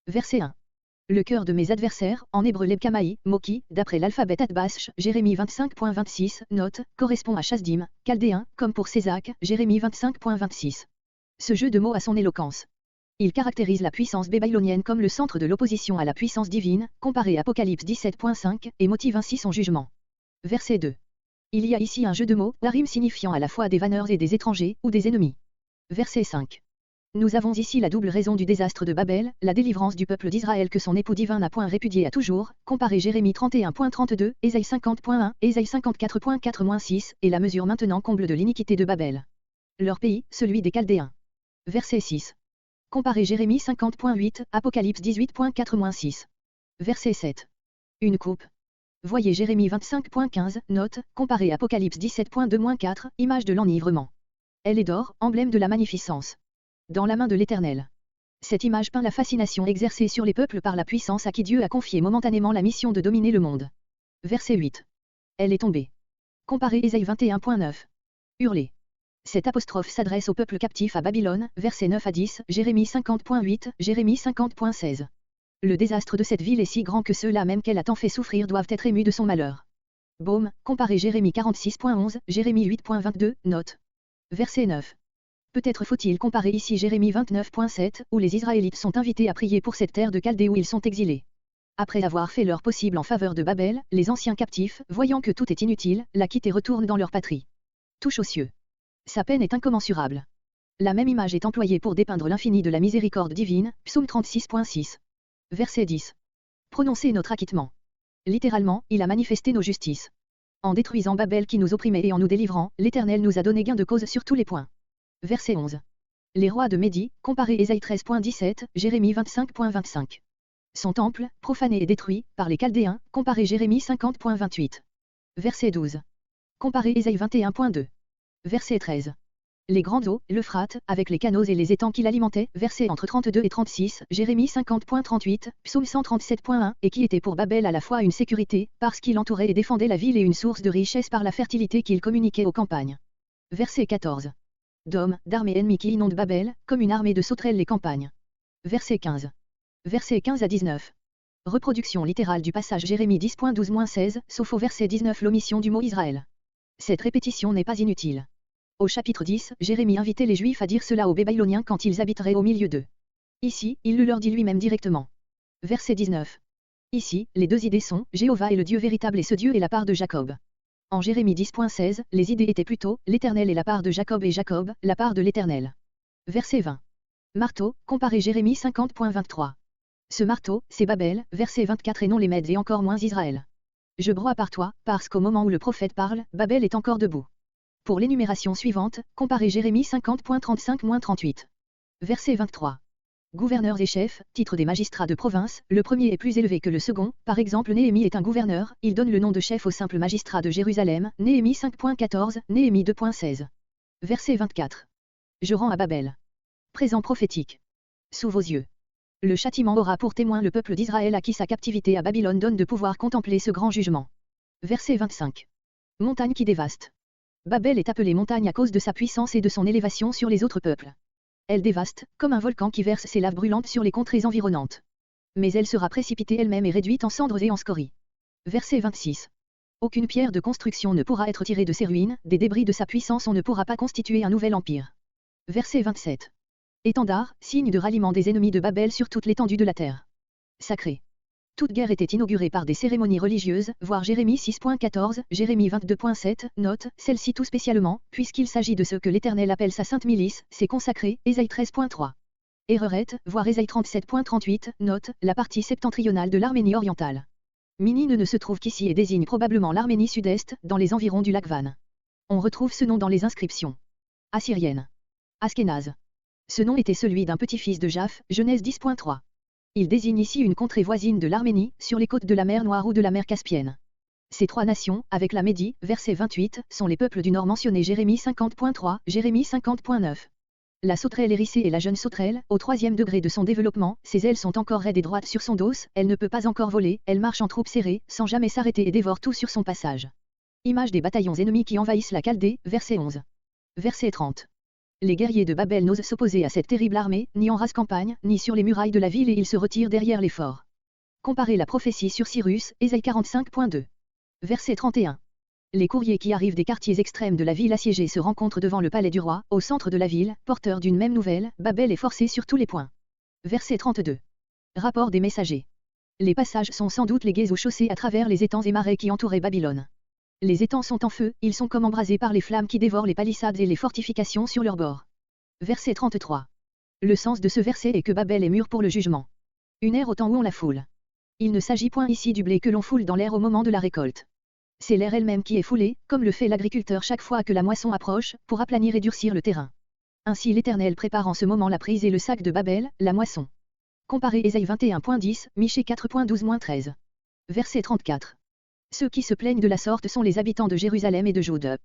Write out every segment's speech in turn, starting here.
Verset 1. Le cœur de mes adversaires, en hébreu Lebkamaï, Moki, d'après l'alphabet Atbash, Jérémie 25.26, note, correspond à Chasdim, chaldéen, comme pour Césac, Jérémie 25.26. Ce jeu de mots a son éloquence. Il caractérise la puissance babylonienne comme le centre de l'opposition à la puissance divine, comparé Apocalypse 17.5, et motive ainsi son jugement. Verset 2. Il y a ici un jeu de mots, la rime signifiant à la fois des vanneurs et des étrangers, ou des ennemis. Verset 5. Nous avons ici la double raison du désastre de Babel, la délivrance du peuple d'Israël que son époux divin n'a point répudié à toujours, comparé Jérémie 31.32, Ésaïe 50.1, Ésaïe 54.4-6, et la mesure maintenant comble de l'iniquité de Babel. Leur pays, celui des Chaldéens. Verset 6. Comparé Jérémie 50.8, Apocalypse 18.4-6. Verset 7. Une coupe. Voyez Jérémie 25.15, note, comparé Apocalypse 17.2-4, image de l'enivrement. Elle est d'or, emblème de la magnificence. Dans la main de l'Éternel. Cette image peint la fascination exercée sur les peuples par la puissance à qui Dieu a confié momentanément la mission de dominer le monde. Verset 8. Elle est tombée. Comparé Ésaïe 21.9. Hurler. Cette apostrophe s'adresse au peuple captif à Babylone, versets 9 à 10, Jérémie 50.8, Jérémie 50.16. Le désastre de cette ville est si grand que ceux-là même qu'elle a tant fait souffrir doivent être émus de son malheur. Baume, comparé Jérémie 46.11, Jérémie 8.22, note. Verset 9. Peut-être faut-il comparer ici Jérémie 29.7, où les Israélites sont invités à prier pour cette terre de Chaldée où ils sont exilés. Après avoir fait leur possible en faveur de Babel, les anciens captifs, voyant que tout est inutile, la quittent et retournent dans leur patrie. Touche aux cieux. Sa peine est incommensurable. La même image est employée pour dépeindre l'infini de la miséricorde divine, Psaume 36.6. Verset 10. Prononcer notre acquittement. Littéralement, il a manifesté nos justices. En détruisant Babel qui nous opprimait et en nous délivrant, l'Éternel nous a donné gain de cause sur tous les points. Verset 11. Les rois de Médie, comparé Ésaïe 13.17, Jérémie 25.25. Son temple, profané et détruit, par les Chaldéens, comparé Jérémie 50.28. Verset 12. Comparé Ésaïe 21.2. Verset 13. Les grandes eaux, l'Euphrate, avec les canaux et les étangs qui l'alimentaient, versets entre 32 et 36, Jérémie 50.38, Psaume 137.1, et qui était pour Babel à la fois une sécurité, parce qu'il entourait et défendait la ville et une source de richesse par la fertilité qu'il communiquait aux campagnes. Verset 14. D'hommes, d'armées ennemies qui inondent Babel, comme une armée de sauterelles les campagnes. Verset 15. Versets 15 à 19. Reproduction littérale du passage Jérémie 10.12-16, sauf au verset 19 l'omission du mot Israël. Cette répétition n'est pas inutile. Au chapitre 10, Jérémie invitait les Juifs à dire cela aux Babyloniens quand ils habiteraient au milieu d'eux. Ici, il le leur dit lui-même directement. Verset 19. Ici, les deux idées sont, Jéhovah est le Dieu véritable et ce Dieu est la part de Jacob. En Jérémie 10.16, les idées étaient plutôt, l'Éternel est la part de Jacob et Jacob, la part de l'Éternel. Verset 20. Marteau, comparé Jérémie 50.23. Ce marteau, c'est Babel, verset 24 et non les Mèdes et encore moins Israël. Je broie par toi, parce qu'au moment où le prophète parle, Babel est encore debout. Pour l'énumération suivante, comparez Jérémie 50.35-38. Verset 23. Gouverneurs et chefs, titre des magistrats de province, le premier est plus élevé que le second, par exemple Néhémie est un gouverneur, il donne le nom de chef au simple magistrat de Jérusalem, Néhémie 5.14, Néhémie 2.16. Verset 24. Je rends à Babel. Présent prophétique. Sous vos yeux. Le châtiment aura pour témoin le peuple d'Israël à qui sa captivité à Babylone donne de pouvoir contempler ce grand jugement. Verset 25. Montagne qui dévaste. Babel est appelée montagne à cause de sa puissance et de son élévation sur les autres peuples. Elle dévaste, comme un volcan qui verse ses laves brûlantes sur les contrées environnantes. Mais elle sera précipitée elle-même et réduite en cendres et en scories. Verset 26. Aucune pierre de construction ne pourra être tirée de ses ruines, des débris de sa puissance on ne pourra pas constituer un nouvel empire. Verset 27. Étendard, signe de ralliement des ennemis de Babel sur toute l'étendue de la terre. Sacré. Toute guerre était inaugurée par des cérémonies religieuses, voir Jérémie 6.14, Jérémie 22.7, note, celle-ci tout spécialement, puisqu'il s'agit de ce que l'Éternel appelle sa sainte milice, c'est consacré, Ésaïe 13.3. Errorette, voir Ésaïe 37.38, note, la partie septentrionale de l'Arménie orientale. Minine ne se trouve qu'ici et désigne probablement l'Arménie sud-est, dans les environs du lac Van. On retrouve ce nom dans les inscriptions. Assyrienne. Askénaze. Ce nom était celui d'un petit-fils de Japh, Genèse 10.3. Il désigne ici une contrée voisine de l'Arménie, sur les côtes de la mer Noire ou de la mer Caspienne. Ces trois nations, avec la Médie, verset 28, sont les peuples du Nord mentionnés Jérémie 50.3, Jérémie 50.9. La sauterelle hérissée est la jeune sauterelle, au troisième degré de son développement, ses ailes sont encore raides et droites sur son dos, elle ne peut pas encore voler, elle marche en troupes serrées, sans jamais s'arrêter et dévore tout sur son passage. Image des bataillons ennemis qui envahissent la Chaldée, verset 11. Verset 30. Les guerriers de Babel n'osent s'opposer à cette terrible armée, ni en rase campagne, ni sur les murailles de la ville et ils se retirent derrière les forts. Comparez la prophétie sur Cyrus, Ésaïe 45.2. Verset 31. Les courriers qui arrivent des quartiers extrêmes de la ville assiégée se rencontrent devant le palais du roi, au centre de la ville, porteurs d'une même nouvelle, Babel est forcé sur tous les points. Verset 32. Rapport des messagers. Les passages sont sans doute les gués ou chaussées à travers les étangs et marais qui entouraient Babylone. Les étangs sont en feu, ils sont comme embrasés par les flammes qui dévorent les palissades et les fortifications sur leurs bords. Verset 33. Le sens de ce verset est que Babel est mûr pour le jugement. Une ère au temps où on la foule. Il ne s'agit point ici du blé que l'on foule dans l'air au moment de la récolte. C'est l'air elle-même qui est foulée, comme le fait l'agriculteur chaque fois que la moisson approche, pour aplanir et durcir le terrain. Ainsi l'Éternel prépare en ce moment la prise et le sac de Babel, la moisson. Comparez Ésaïe 21.10, Michée 4.12-13. Verset 34. Ceux qui se plaignent de la sorte sont les habitants de Jérusalem et de Juda.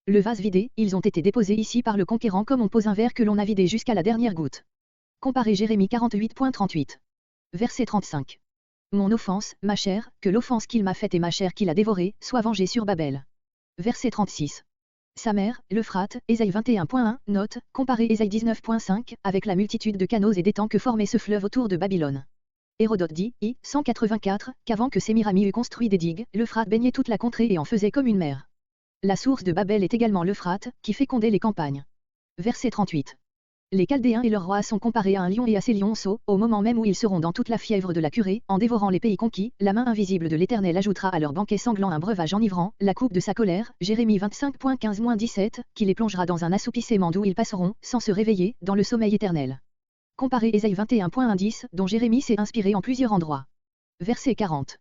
Le vase vidé, ils ont été déposés ici par le conquérant comme on pose un verre que l'on a vidé jusqu'à la dernière goutte. Comparez Jérémie 48.38. Verset 35. Mon offense, ma chair, que l'offense qu'il m'a faite et ma chair qu'il a dévorée, soit vengée sur Babel. Verset 36. Sa mère, l'Euphrate, Ésaïe 21.1, note, comparez Ésaïe 19.5, avec la multitude de canaux et d'étangs que formait ce fleuve autour de Babylone. Hérodote dit, 184, qu'avant que Sémiramis eût construit des digues, l'Euphrate baignait toute la contrée et en faisait comme une mer. La source de Babel est également l'Euphrate, qui fécondait les campagnes. Verset 38. Les Chaldéens et leurs rois sont comparés à un lion et à ses lionceaux, au moment même où ils seront dans toute la fièvre de la curée, en dévorant les pays conquis, la main invisible de l'Éternel ajoutera à leur banquet sanglant un breuvage enivrant, la coupe de sa colère, Jérémie 25.15-17, qui les plongera dans un assoupissement d'où ils passeront, sans se réveiller, dans le sommeil éternel. Comparez Ésaïe 21.10, dont Jérémie s'est inspiré en plusieurs endroits. Verset 40.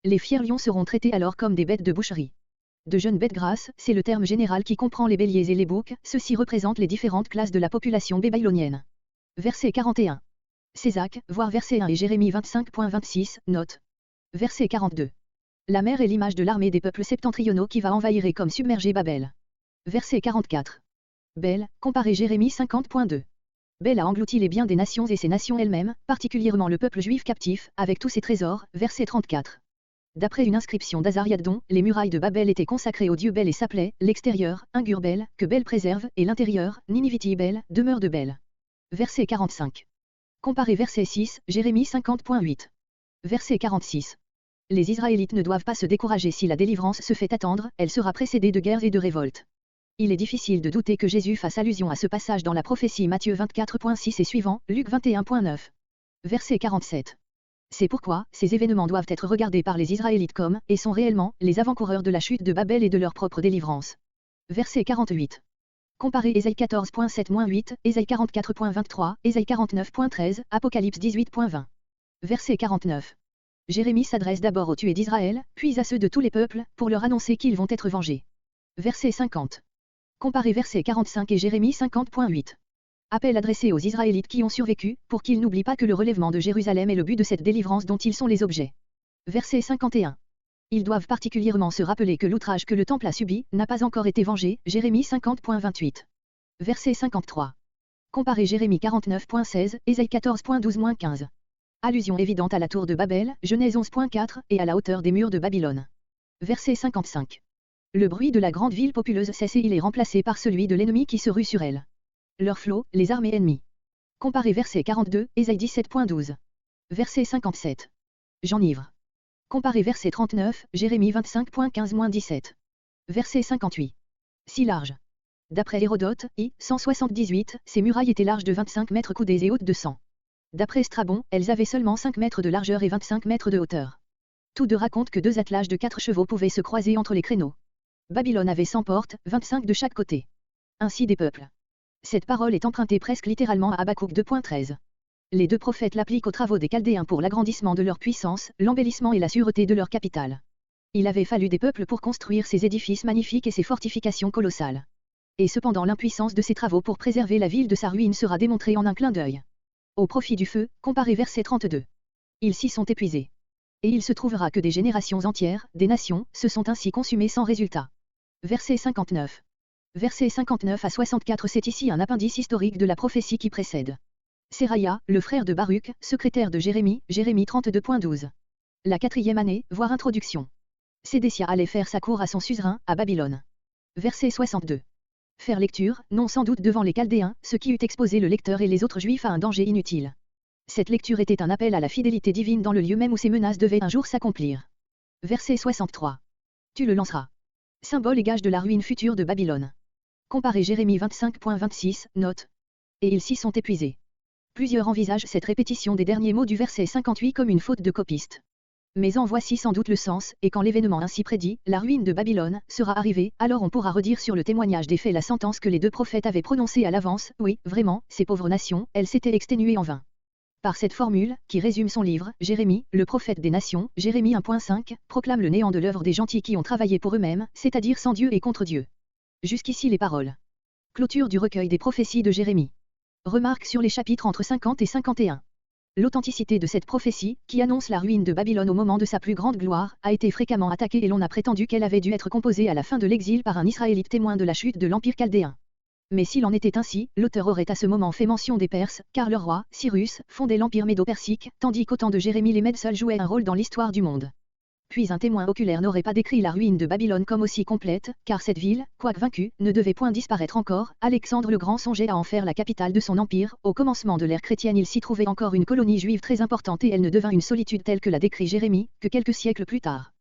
Les fiers lions seront traités alors comme des bêtes de boucherie. De jeunes bêtes grasses, c'est le terme général qui comprend les béliers et les boucs, ceux-ci représentent les différentes classes de la population babylonienne. Verset 41. Césac, voir verset 1 et Jérémie 25.26, note. Verset 42. La mer est l'image de l'armée des peuples septentrionaux qui va envahir et comme submerger Babel. Verset 44. Bel, comparez Jérémie 50.2. Bel a englouti les biens des nations et ces nations elles-mêmes, particulièrement le peuple juif captif, avec tous ses trésors, verset 34. D'après une inscription d'Azariaddon, les murailles de Babel étaient consacrées au dieu Bel et s'appelaient, l'extérieur, Ingur Bel, que Bel préserve, et l'intérieur, Niniviti Bel, demeure de Bel. Verset 45. Comparez verset 6, Jérémie 50.8. Verset 46. Les Israélites ne doivent pas se décourager si la délivrance se fait attendre, elle sera précédée de guerres et de révoltes. Il est difficile de douter que Jésus fasse allusion à ce passage dans la prophétie Matthieu 24.6 et suivant, Luc 21.9. Verset 47. C'est pourquoi, ces événements doivent être regardés par les Israélites comme, et sont réellement, les avant-coureurs de la chute de Babel et de leur propre délivrance. Verset 48. Comparez Ésaïe 14.7-8, Ésaïe 44.23, Ésaïe 49.13, Apocalypse 18.20. Verset 49. Jérémie s'adresse d'abord aux tués d'Israël, puis à ceux de tous les peuples, pour leur annoncer qu'ils vont être vengés. Verset 50. Comparez verset 45 et Jérémie 50.8. Appel adressé aux Israélites qui ont survécu, pour qu'ils n'oublient pas que le relèvement de Jérusalem est le but de cette délivrance dont ils sont les objets. Verset 51. Ils doivent particulièrement se rappeler que l'outrage que le temple a subi, n'a pas encore été vengé, Jérémie 50.28. Verset 53. Comparez Jérémie 49.16, Ésaïe 14.12-15. Allusion évidente à la tour de Babel, Genèse 11.4, et à la hauteur des murs de Babylone. Verset 55. Le bruit de la grande ville populeuse cesse et il est remplacé par celui de l'ennemi qui se rue sur elle. Leur flot, les armées ennemies. Comparez verset 42, Ésaïe 17.12. Verset 57. J'enivre. Comparez verset 39, Jérémie 25.15-17. Verset 58. Si large. D'après Hérodote, 178, ces murailles étaient larges de 25 mètres coudées et hautes de 100. D'après Strabon, elles avaient seulement 5 mètres de largeur et 25 mètres de hauteur. Tous deux racontent que 2 attelages de 4 chevaux pouvaient se croiser entre les créneaux. Babylone avait 100 portes, 25 de chaque côté. Ainsi des peuples. Cette parole est empruntée presque littéralement à Habakkuk 2.13. Les deux prophètes l'appliquent aux travaux des Chaldéens pour l'agrandissement de leur puissance, l'embellissement et la sûreté de leur capitale. Il avait fallu des peuples pour construire ces édifices magnifiques et ces fortifications colossales. Et cependant l'impuissance de ces travaux pour préserver la ville de sa ruine sera démontrée en un clin d'œil. Au profit du feu, comparez verset 32. Ils s'y sont épuisés. Et il se trouvera que des générations entières, des nations, se sont ainsi consumées sans résultat. Verset 59. Versets 59 à 64. C'est ici un appendice historique de la prophétie qui précède. Séraya, le frère de Baruch, secrétaire de Jérémie, Jérémie 32.12. La 4e année, voire introduction. Sédécia allait faire sa cour à son suzerain, à Babylone. Verset 62. Faire lecture, non sans doute devant les Chaldéens, ce qui eût exposé le lecteur et les autres Juifs à un danger inutile. Cette lecture était un appel à la fidélité divine dans le lieu même où ces menaces devaient un jour s'accomplir. Verset 63. Tu le lanceras. Symbole et gage de la ruine future de Babylone. Comparez Jérémie 25.26, note. Et ils s'y sont épuisés. Plusieurs envisagent cette répétition des derniers mots du verset 58 comme une faute de copiste. Mais en voici sans doute le sens, et quand l'événement ainsi prédit, la ruine de Babylone, sera arrivée, alors on pourra redire sur le témoignage des faits la sentence que les deux prophètes avaient prononcée à l'avance, oui, vraiment, ces pauvres nations, elles s'étaient exténuées en vain. Par cette formule, qui résume son livre, Jérémie, le prophète des nations, Jérémie 1.5, proclame le néant de l'œuvre des gentils qui ont travaillé pour eux-mêmes, c'est-à-dire sans Dieu et contre Dieu. Jusqu'ici les paroles. Clôture du recueil des prophéties de Jérémie. Remarque sur les chapitres entre 50 et 51. L'authenticité de cette prophétie, qui annonce la ruine de Babylone au moment de sa plus grande gloire, a été fréquemment attaquée et l'on a prétendu qu'elle avait dû être composée à la fin de l'exil par un Israélite témoin de la chute de l'Empire chaldéen. Mais s'il en était ainsi, l'auteur aurait à ce moment fait mention des Perses, car leur roi, Cyrus, fondait l'Empire médo-persique, tandis qu'au temps de Jérémie les Mèdes seuls jouaient un rôle dans l'histoire du monde. Puis un témoin oculaire n'aurait pas décrit la ruine de Babylone comme aussi complète, car cette ville, quoique vaincue, ne devait point disparaître encore. Alexandre le Grand songeait à en faire la capitale de son empire. Au commencement de l'ère chrétienne il s'y trouvait encore une colonie juive très importante et elle ne devint une solitude telle que l'a décrit Jérémie, que quelques siècles plus tard.